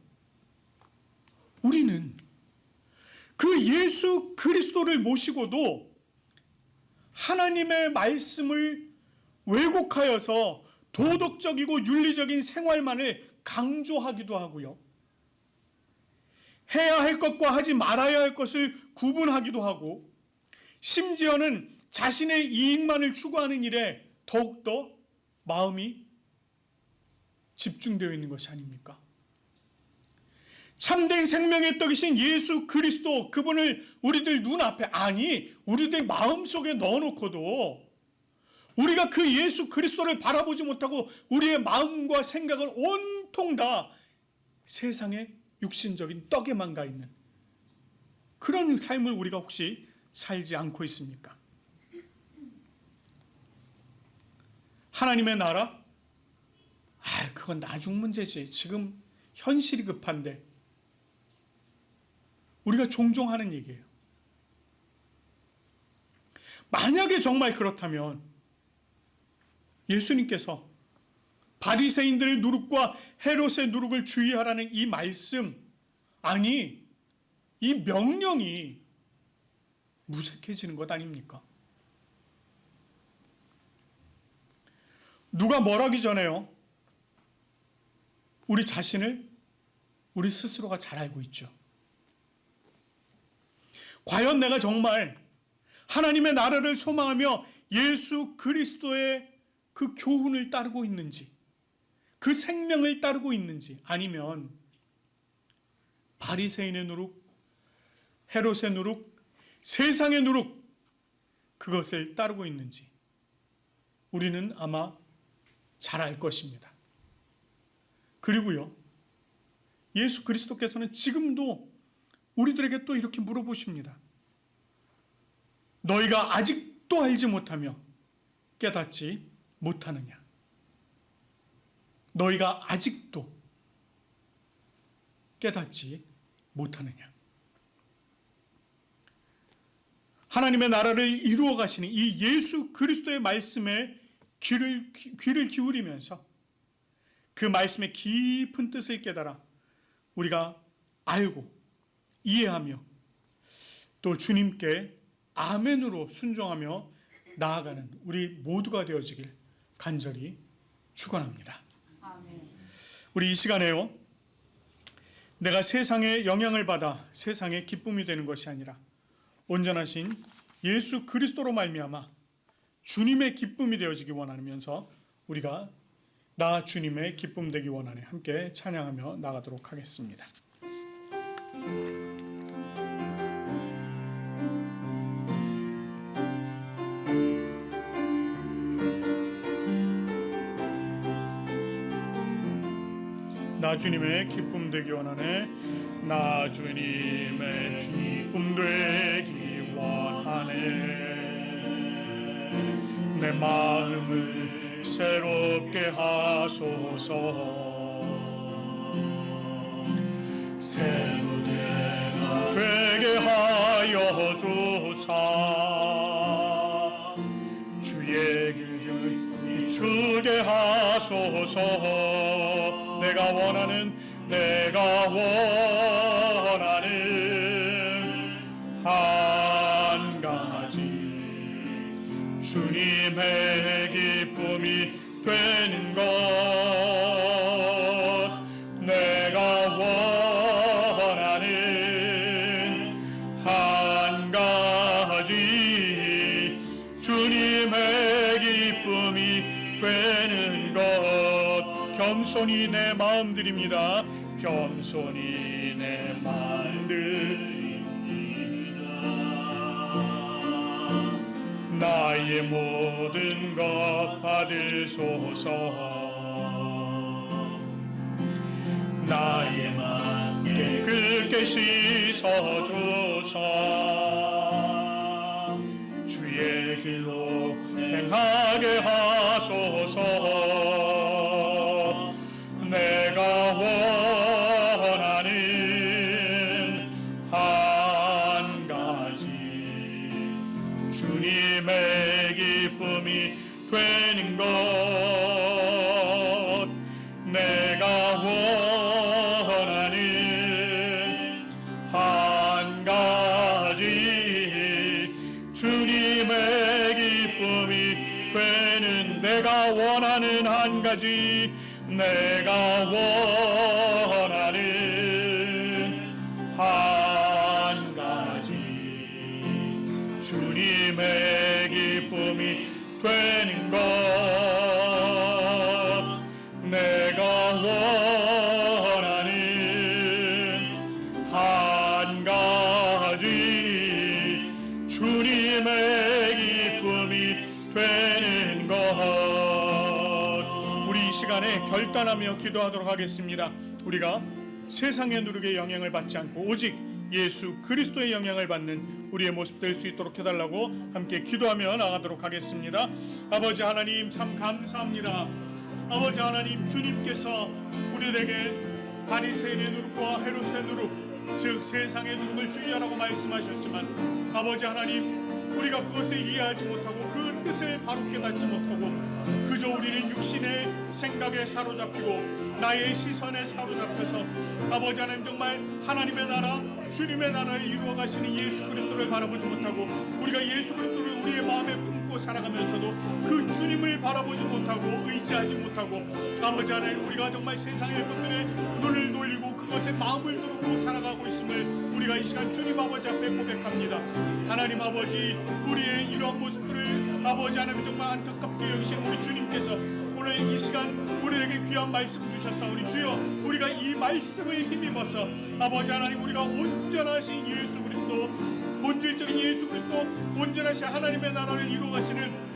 우리는 그 예수 그리스도를 모시고도 하나님의 말씀을 왜곡하여서 도덕적이고 윤리적인 생활만을 강조하기도 하고요, 해야 할 것과 하지 말아야 할 것을 구분하기도 하고, 심지어는 자신의 이익만을 추구하는 일에 더욱더 마음이 집중되어 있는 것이 아닙니까? 참된 생명의 떡이신 예수 그리스도, 그분을 우리들 눈앞에, 아니 우리들 마음속에 넣어놓고도 우리가 그 예수 그리스도를 바라보지 못하고 우리의 마음과 생각을 온통 다 세상의 육신적인 떡에만 가 있는 그런 삶을 우리가 혹시 살지 않고 있습니까? 하나님의 나라? 그건 나중 문제지. 지금 현실이 급한데. 우리가 종종 하는 얘기예요. 만약에 정말 그렇다면 예수님께서 바리새인들의 누룩과 헤롯의 누룩을 주의하라는 이 말씀, 아니 이 명령이 무색해지는 것 아닙니까? 누가 뭘 하기 전에요, 우리 자신을 우리 스스로가 잘 알고 있죠. 과연 내가 정말 하나님의 나라를 소망하며 예수 그리스도의 그 교훈을 따르고 있는지, 그 생명을 따르고 있는지, 아니면 바리새인의 누룩, 헤롯의 누룩, 세상의 누룩, 그것을 따르고 있는지 우리는 아마 잘 알 것입니다. 그리고요, 예수 그리스도께서는 지금도 우리들에게 또 이렇게 물어보십니다. 너희가 아직도 알지 못하며 깨닫지 못하느냐? 너희가 아직도 깨닫지 못하느냐? 하나님의 나라를 이루어 가시는 이 예수 그리스도의 말씀에 귀를 기울이면서 그 말씀의 깊은 뜻을 깨달아 우리가 알고 이해하며 또 주님께 아멘으로 순종하며 나아가는 우리 모두가 되어지길 간절히 축원합니다. 아멘. 우리 이 시간에요, 내가 세상에 영향을 받아 세상에 기쁨이 되는 것이 아니라 온전하신 예수 그리스도로 말미암아 주님의 기쁨이 되어지기 원하면서 우리가 나 주님의 기쁨 되기 원하네 함께 찬양하며 나가도록 하겠습니다. 나 주님의 기쁨 되기 원하네. 나 주님의 기쁨 되기 원하네. 내 마음을 새롭게 하소서. 새 무대가 되게 하여 주사. 주의 길을 비추게 하소서. 내가 원하는 한 가지 주님의 기쁨이 되는 것. 내가 원하는 한 가지 주님의 기쁨이 되는 것. 겸손히 내 마음 드립니다. 겸손히 내 마음 드립니다. 나의 모든 것 받으소서. 나의 맘 깨끗게 씻어주사. 주의 길로 행하게 하소서. 내가 원하는 한 가지 주님의 기쁨이 되는 것. 내가 원하는 한 가지 주님의 기쁨이 되는. 내가 원하는 한 가지. 내가 원하는 한 가지 주님의 기쁨이 되는 것. 내가 원하는 한 가지 주님의 기쁨이 되는 것. 우리 이 시간에 결단하며 기도하도록 하겠습니다. 우리가 세상의 누룩의 영향을 받지 않고 오직 예수 그리스도의 영향을 받는 우리의 모습 될 수 있도록 해달라고 함께 기도하며 나가도록 하겠습니다. 아버지 하나님 참 감사합니다. 아버지 하나님, 주님께서 우리에게 바리새인의 누룩과 헤롯의 누룩, 즉 세상의 누룩을 주의하라고 말씀하셨지만 아버지 하나님, 우리가 그것을 이해하지 못하고 그 뜻을 바로 깨닫지 못하고 그저 우리는 육신의 생각에 사로잡히고 나의 시선에 사로잡혀서 아버지 하나님, 정말 하나님의 나라, 주님의 나라를 이루어 가시는 예수 그리스도를 바라보지 못하고 우리가 예수 그리스도를 우리의 마음에 품고 살아가면서도 그 주님을 바라보지 못하고 의지하지 못하고 아버지 하나님, 우리가 정말 세상의 것들에 눈을 돌리고 그것에 마음을 두르고 살아가고 있음을 우리가 이 시간 주님 아버지 앞에 고백합니다. 하나님 아버지, 우리의 이러한 모습들을 아버지 하나님 정말 안타깝게 여기시는 우리 주님께서 오늘 이 시간 우리에게 귀한 말씀 주셨사오니 주여, 우리가 이 말씀을 힘입어서 아버지 하나님, 우리가 온전하신 예수 그리스도, 본질적인 예수 그리스도, 온전하신 하나님의 나라를 이루어 가시는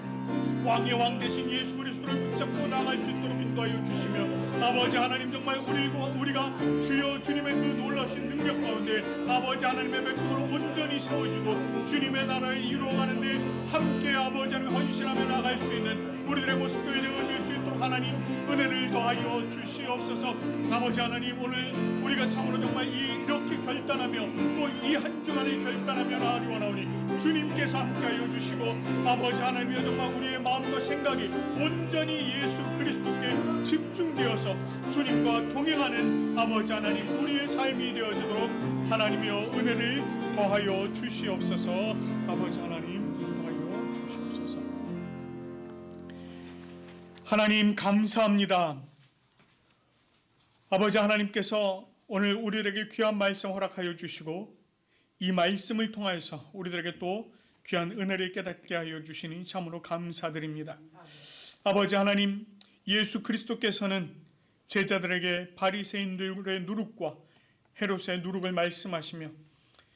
왕의 왕 되신 예수 그리스도를 붙잡고 나갈 수 있도록 인도하여 주시며 아버지 하나님, 정말 우리가 주여 주님의 그 놀라신 능력 가운데 아버지 하나님의 백성으로 온전히 세워지고 주님의 나라를 이루어가는데 함께 아버지 하나님 헌신하며 나갈 수 있는 우리들의 모습도 되어질 수 있도록 하나님 은혜를 더하여 주시옵소서. 아버지 하나님, 오늘 우리가 참으로 정말 이렇게 결단하며 또 이 한 주간을 결단하며 나아가기 원하오니 주님께서 함께하여 주시고 아버지 하나님이여, 정말 우리의 마음과 생각이 온전히 예수 그리스도께 집중되어서 주님과 동행하는 아버지 하나님, 우리의 삶이 되어지도록 하나님이여 은혜를 더하여 주시옵소서. 아버지 하나님 더하여 주시옵소서. 하나님 감사합니다. 아버지 하나님께서 오늘 우리에게 귀한 말씀 허락하여 주시고 이 말씀을 통하여서 우리들에게 또 귀한 은혜를 깨닫게 하여 주시니 참으로 감사드립니다. 아버지 하나님, 예수 그리스도께서는 제자들에게 바리새인들의 누룩과 헤롯의 누룩을 말씀하시며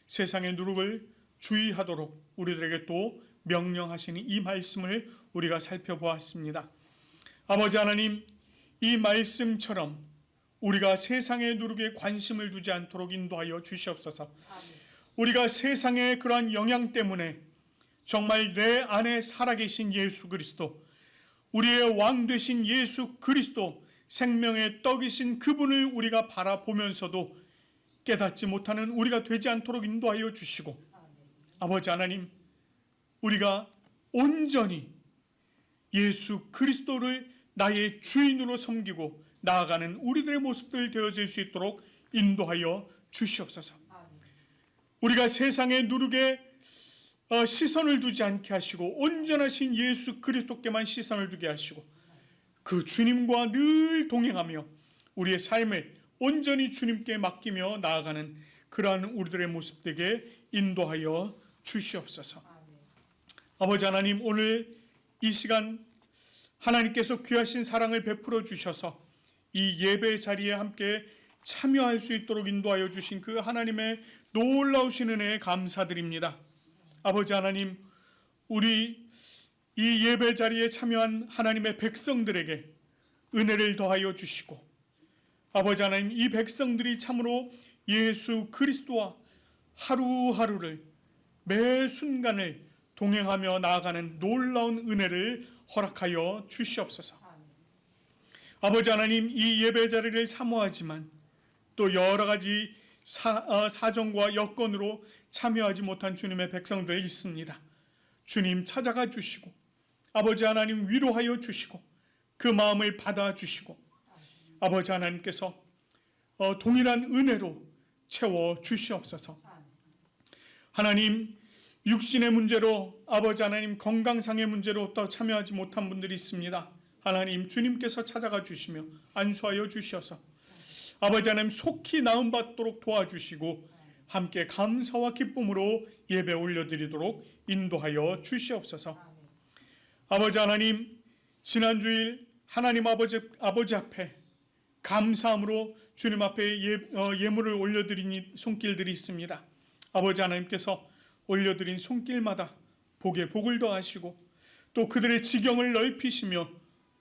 세상의 누룩을 주의하도록 우리들에게 또 명령하시니 이 말씀을 우리가 살펴보았습니다. 아버지 하나님, 이 말씀처럼 우리가 세상의 누룩에 관심을 두지 않도록 인도하여 주시옵소서. 우리가 세상의 그러한 영향 때문에 정말 내 안에 살아계신 예수 그리스도, 우리의 왕 되신 예수 그리스도, 생명의 떡이신 그분을 우리가 바라보면서도 깨닫지 못하는 우리가 되지 않도록 인도하여 주시고, 아버지 하나님, 우리가 온전히 예수 그리스도를 나의 주인으로 섬기고 나아가는 우리들의 모습들 되어질 수 있도록 인도하여 주시옵소서. 우리가 세상의 누룩에 시선을 두지 않게 하시고 온전하신 예수 그리스도께만 시선을 두게 하시고 그 주님과 늘 동행하며 우리의 삶을 온전히 주님께 맡기며 나아가는 그러한 우리들의 모습 되게 인도하여 주시옵소서. 아버지 하나님, 오늘 이 시간 하나님께서 귀하신 사랑을 베풀어 주셔서 이 예배 자리에 함께 참여할 수 있도록 인도하여 주신 그 하나님의 놀라우신 은혜에 감사드립니다. 아버지 하나님, 우리 이 예배 자리에 참여한 하나님의 백성들에게 은혜를 더하여 주시고, 아버지 하나님, 이 백성들이 참으로 예수 그리스도와 하루하루를 매 순간을 동행하며 나아가는 놀라운 은혜를 허락하여 주시옵소서. 아버지 하나님, 이 예배 자리를 사모하지만 또 여러 가지 사정과 여건으로 참여하지 못한 주님의 백성들 있습니다. 주님 찾아가 주시고 아버지 하나님 위로하여 주시고 그 마음을 받아 주시고 아버지 하나님께서 동일한 은혜로 채워 주시옵소서. 하나님, 육신의 문제로 아버지 하나님 건강상의 문제로 또 참여하지 못한 분들이 있습니다. 하나님, 주님께서 찾아가 주시며 안수하여 주셔서 아버지 하나님 속히 나음받도록 도와주시고 함께 감사와 기쁨으로 예배 올려드리도록 인도하여 주시옵소서. 아버지 하나님, 지난 주일 하나님 아버지 앞에 감사함으로 주님 앞에 예물을 올려드린 손길들이 있습니다. 아버지 하나님께서 올려드린 손길마다 복에 복을 더하시고 또 그들의 지경을 넓히시며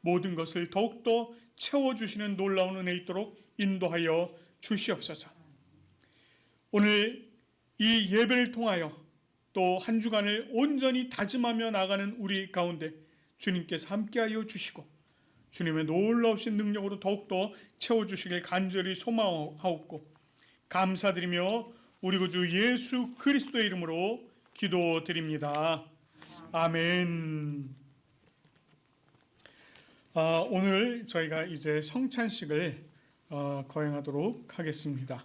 모든 것을 더욱더 채워주시는 놀라운 은혜 있도록 인도하여 주시옵소서. 오늘 이 예배를 통하여 또 한 주간을 온전히 다짐하며 나가는 우리 가운데 주님께서 함께하여 주시고 주님의 놀라우신 능력으로 더욱더 채워주시길 간절히 소망하옵고 감사드리며 우리 구주 예수 그리스도의 이름으로 기도드립니다. 아멘. 오늘 저희가 이제 성찬식을 거행하도록 하겠습니다.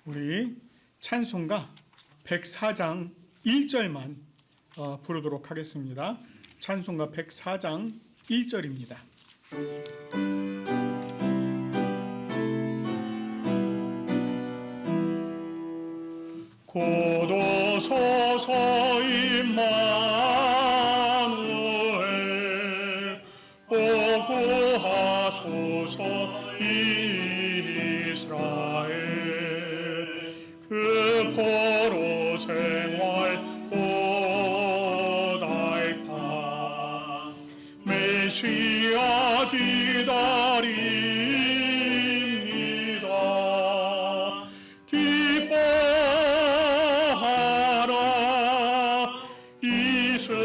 우리 찬송가 104장 1절만 부르도록 하겠습니다. 찬송가 104장 1절입니다. 고도소서 임마누엘 오구하소서 이스라엘 그 포로 생활 보달파 메시아 기다립니다. 기뻐하라 이스라엘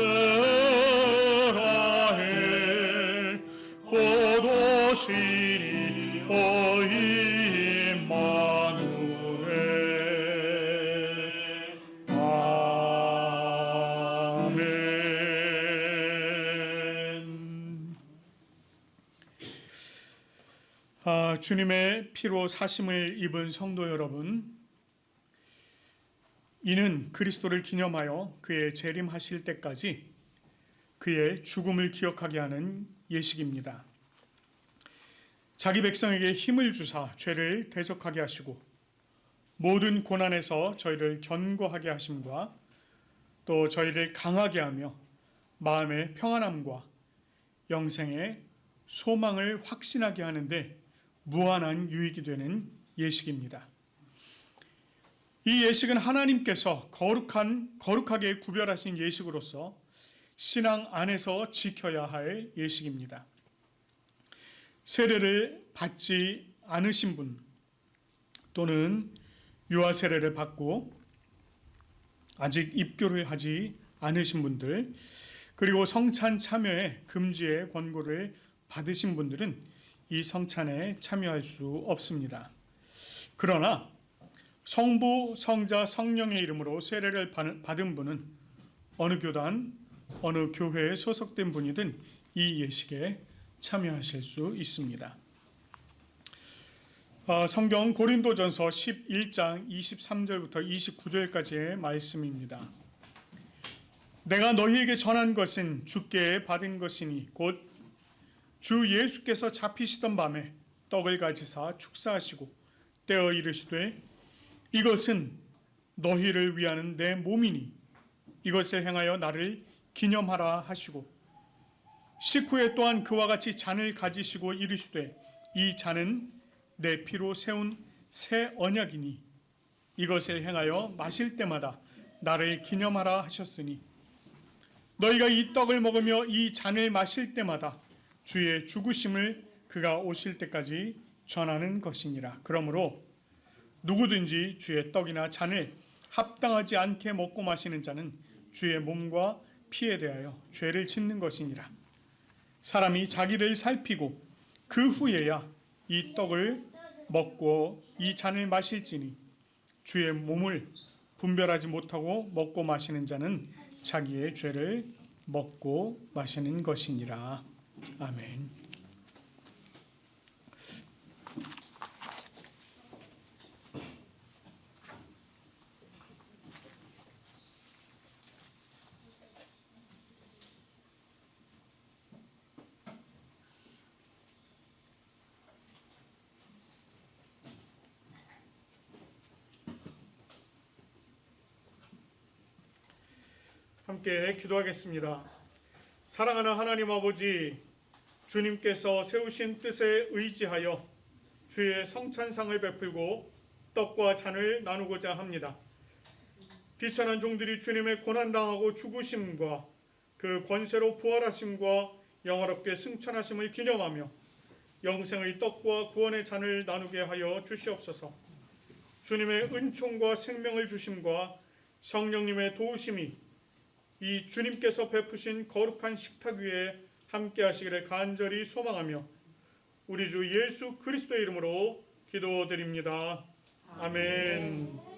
곧 오시리 오 임마누엘. 아멘. 주님의 피로 사심을 입은 성도 여러분, 이는 그리스도를 기념하여 그의 재림하실 때까지 그의 죽음을 기억하게 하는 예식입니다. 자기 백성에게 힘을 주사 죄를 대적하게 하시고 모든 고난에서 저희를 견고하게 하심과 또 저희를 강하게 하며 마음의 평안함과 영생의 소망을 확신하게 하는데 무한한 유익이 되는 예식입니다. 이 예식은 하나님께서 거룩하게 구별하신 예식으로서 신앙 안에서 지켜야 할 예식입니다. 세례를 받지 않으신 분 또는 유아 세례를 받고 아직 입교를 하지 않으신 분들, 그리고 성찬 참여의 금지의 권고를 받으신 분들은 이 성찬에 참여할 수 없습니다. 그러나 성부, 성자, 성령의 이름으로 세례를 받은 분은 어느 교단, 어느 교회에 소속된 분이든 이 예식에 참여하실 수 있습니다. 성경 고린도전서 11장 23절부터 29절까지의 말씀입니다. 내가 너희에게 전한 것은 주께 받은 것이니 곧 주 예수께서 잡히시던 밤에 떡을 가지사 축사하시고 떼어 이르시되 이것은 너희를 위하는 내 몸이니 이것을 행하여 나를 기념하라 하시고 식후에 또한 그와 같이 잔을 가지시고 이르시되 이 잔은 내 피로 세운 새 언약이니 이것을 행하여 마실 때마다 나를 기념하라 하셨으니 너희가 이 떡을 먹으며 이 잔을 마실 때마다 주의 죽으심을 그가 오실 때까지 전하는 것이니라. 그러므로 누구든지 주의 떡이나 잔을 합당하지 않게 먹고 마시는 자는 주의 몸과 피에 대하여 죄를 짓는 것이니라. 사람이 자기를 살피고 그 후에야 이 떡을 먹고 이 잔을 마실지니 주의 몸을 분별하지 못하고 먹고 마시는 자는 자기의 죄를 먹고 마시는 것이니라. 아멘. 함께 기도하겠습니다. 사랑하는 하나님 아버지, 주님께서 세우신 뜻에 의지하여 주의 성찬상을 베풀고 떡과 잔을 나누고자 합니다. 비천한 종들이 주님의 고난당하고 죽으심과 그 권세로 부활하심과 영화롭게 승천하심을 기념하며 영생의 떡과 구원의 잔을 나누게 하여 주시옵소서. 주님의 은총과 생명을 주심과 성령님의 도우심이 이 주님께서 베푸신 거룩한 식탁 위에 함께 하시기를 간절히 소망하며 우리 주 예수 그리스도의 이름으로 기도드립니다. 아멘.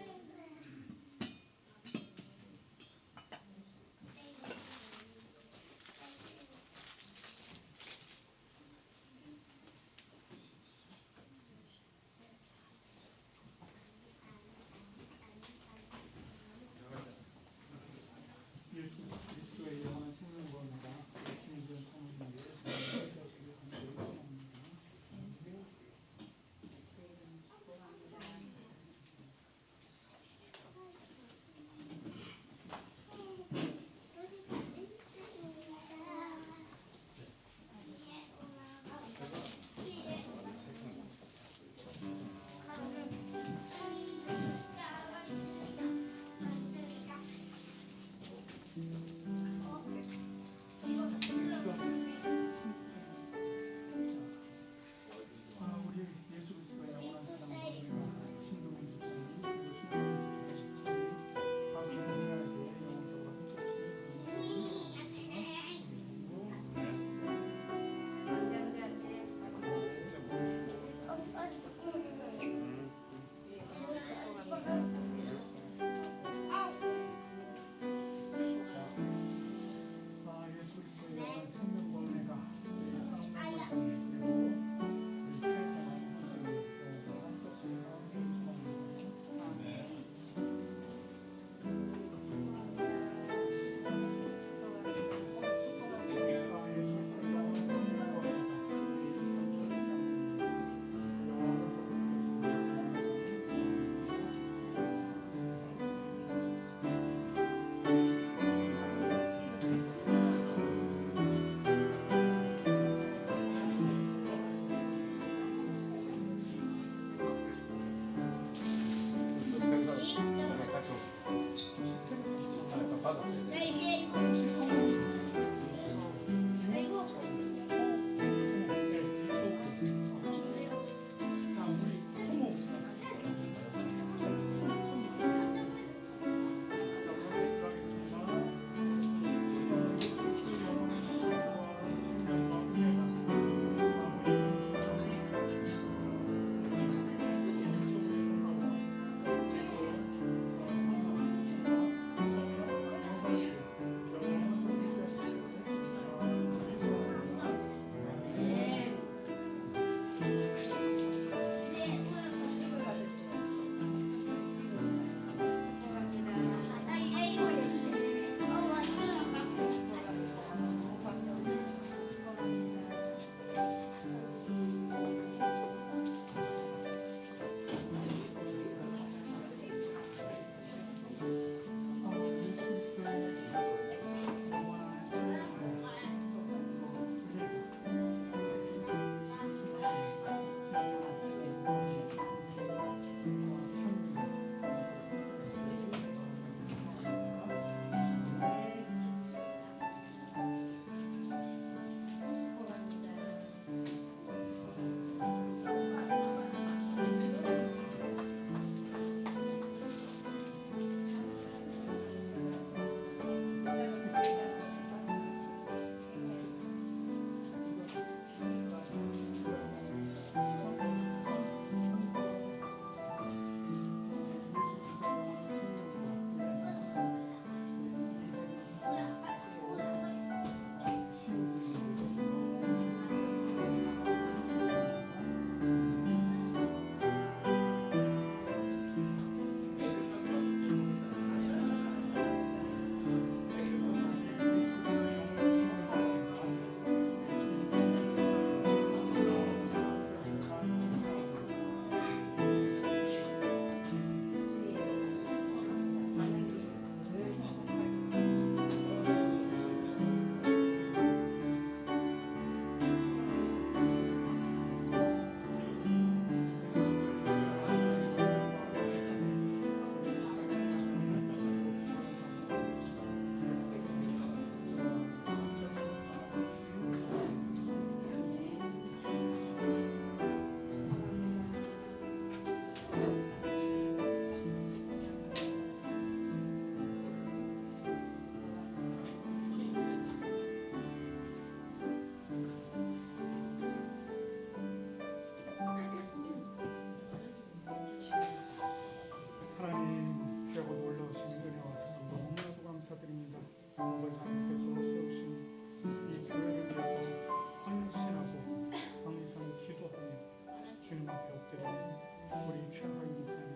부탁드리는 우리 최하위 목사님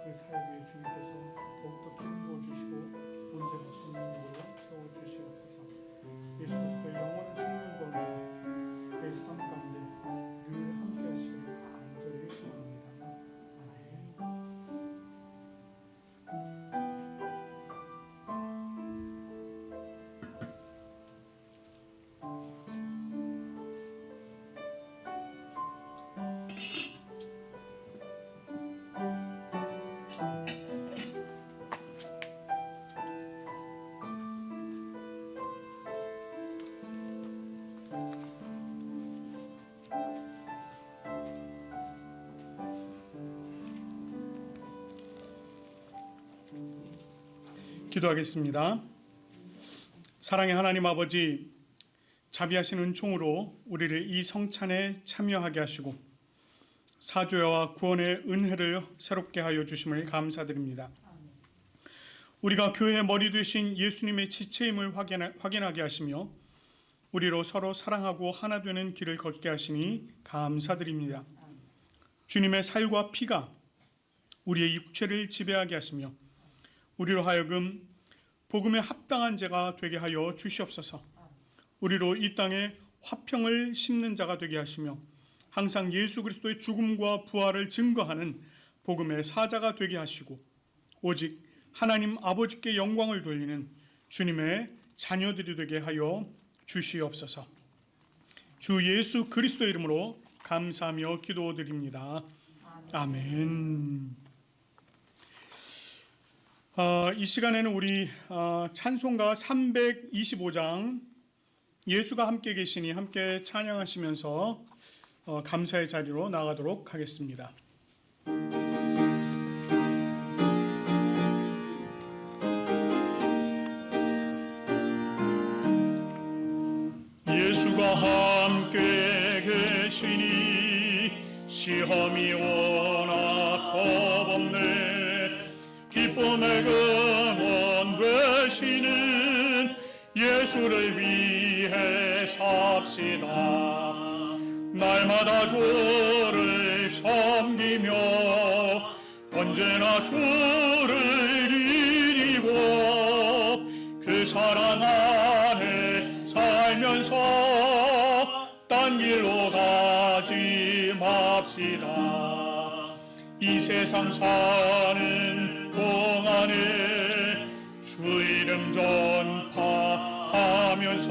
그 사역 위에 주님께서 더욱더 기름 부어주시고 온전하신 능력으로 채워주시옵소서. 예수 그리스도의 영원한 생명과 은혜가 그의 삶 가운데 늘 함께 하시기를 간절히 소원합니다. 아멘. 기도하겠습니다. 사랑의 하나님 아버지, 자비하신 은총으로 우리를 이 성찬에 참여하게 하시고 사죄와 구원의 은혜를 새롭게 하여 주심을 감사드립니다. 우리가 교회의 머리 되신 예수님의 지체임을 확인하게 하시며 우리로 서로 사랑하고 하나 되는 길을 걷게 하시니 감사드립니다. 주님의 살과 피가 우리의 육체를 지배하게 하시며 우리로 하여금 복음에 합당한 자가 되게 하여 주시옵소서. 우리로 이 땅에 화평을 심는 자가 되게 하시며 항상 예수 그리스도의 죽음과 부활을 증거하는 복음의 사자가 되게 하시고 오직 하나님 아버지께 영광을 돌리는 주님의 자녀들이 되게 하여 주시옵소서. 주 예수 그리스도의 이름으로 감사하며 기도드립니다. 아멘. 이 시간에는 우리 찬송가 325장 예수가 함께 계시니 함께 찬양하시면서 감사의 자리로 나가도록 하겠습니다. 예수가 함께 계시니 시험이 워낙 겁없네. 기쁨의 근원 되시는 예수를 위해 삽시다. 날마다 주를 섬기며 언제나 주를 드리고 그 사랑 안에 살면서 딴 길로 가지 맙시다. 이 세상 사는 동안에 주 이름 전파하면서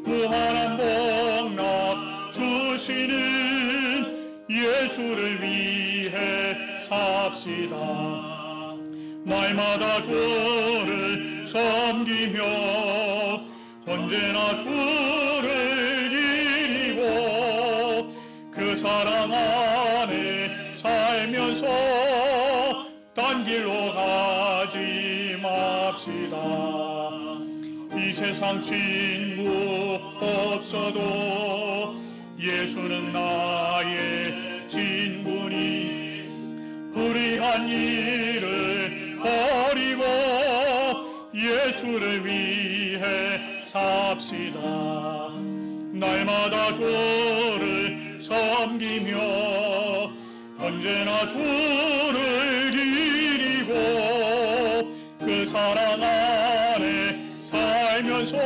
무한한 복락 주시는 예수를 위해 삽시다. 날마다 주를 섬기며 언제나 주를 드리고 그 사랑 안에 살면서 딴 길로 가지 맙시다. 이 세상 친구 없어도 예수는 나의 친구니 불의한 일을 버리고 예수를 위해 삽시다. 날마다 주를 섬기며 언제나 주를 드리고 그 사랑 안에 살면서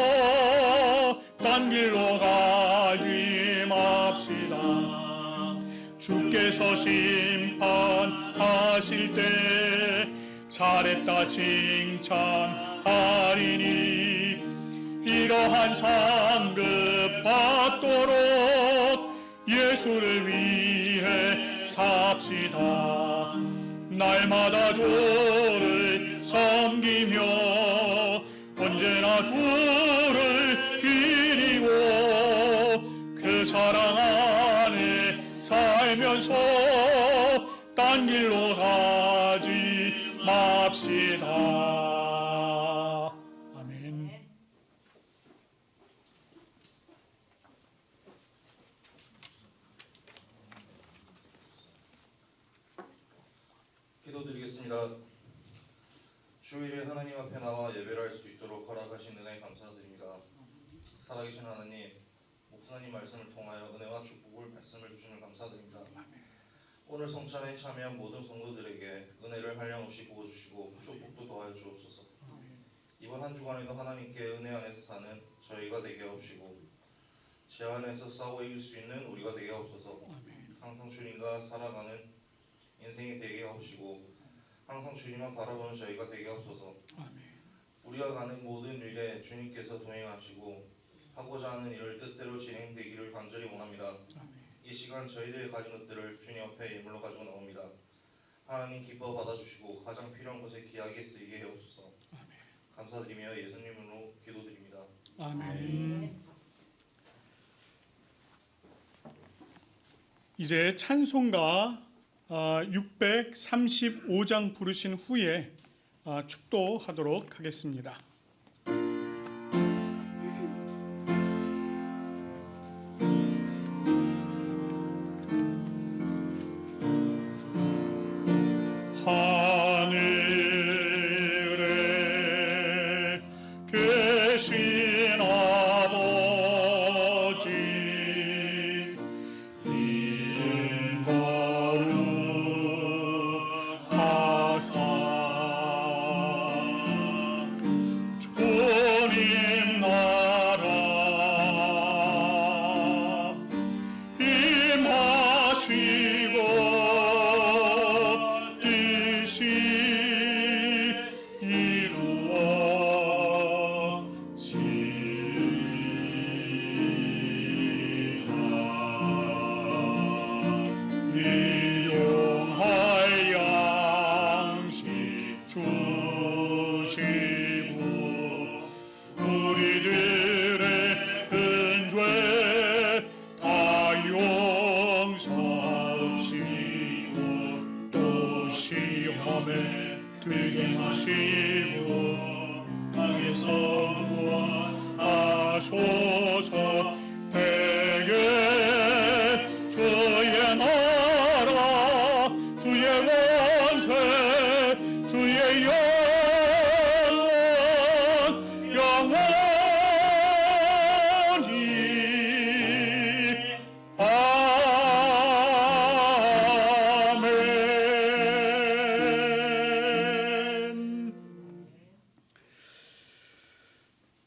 딴 길로 가지 맙시다. 주께서 심판하실 때 잘했다 칭찬하리니 이러한 상급 받도록 예수를 위해 삽시다. 날마다 주를 섬기며 언제나 주를 드리고 그 사랑 안에 살면서 딴 길로 가지 맙시다. 아멘. 기도드리겠습니다. 주일에 하나님 앞에 나와 예배를 할 수 있도록 허락하신 은혜 감사드립니다. 살아계신 하나님, 하나님 말씀을 통하여 은혜와 축복을 말씀을 주시는 감사드립니다. 오늘 성찬에 참여한 모든 성도들에게 은혜를 한량없이 부어주시고 축복도 더하여 주옵소서. 이번 한 주간에도 하나님께 은혜 안에서 사는 저희가 되게 하옵시고 제 안에서 싸워 이길 수 있는 우리가 되게 하옵소서. 항상 주님과 살아가는 인생이 되게 하옵시고 항상 주님만 바라보는 저희가 되게 하옵소서. 우리가 가는 모든 일에 주님께서 동행하시고 하고자 하는 일을 뜻대로 진행되기를 간절히 원합니다. 이 시간 저희들이 가진 것들을 주님 앞에 예물로 가지고 나옵니다. 하나님 기뻐 받아주시고 가장 필요한 것에 귀하게 쓰이게 해옵소서. 감사드리며 예수님으로 기도드립니다. 아멘. 이제 찬송가 635장 부르신 후에 축도하도록 하겠습니다. 하늘에 계신 아버지 이름 거룩하사 주님 나라 임하시고 우리들의 근죄 다 용서하시고 또 시험에 들게 마시고 악에서 구원하소서. 대개 주의 나라 주의 권세 주의 영원히 아멘.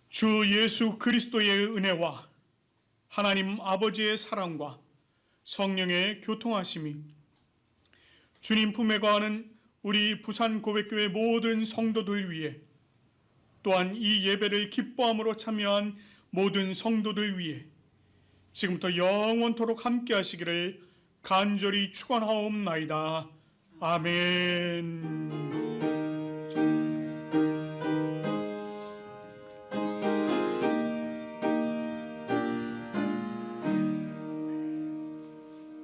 주 예수 그리스도의 은혜와 하나님 아버지의 사랑과 성령의 교통하심이 주님 품에 거하는 우리 부산 고백교회 모든 성도들 위해 또한 이 예배를 기뻐함으로 참여한 모든 성도들 위해 지금부터 영원토록 함께 하시기를 간절히 축원하옵나이다. 아멘.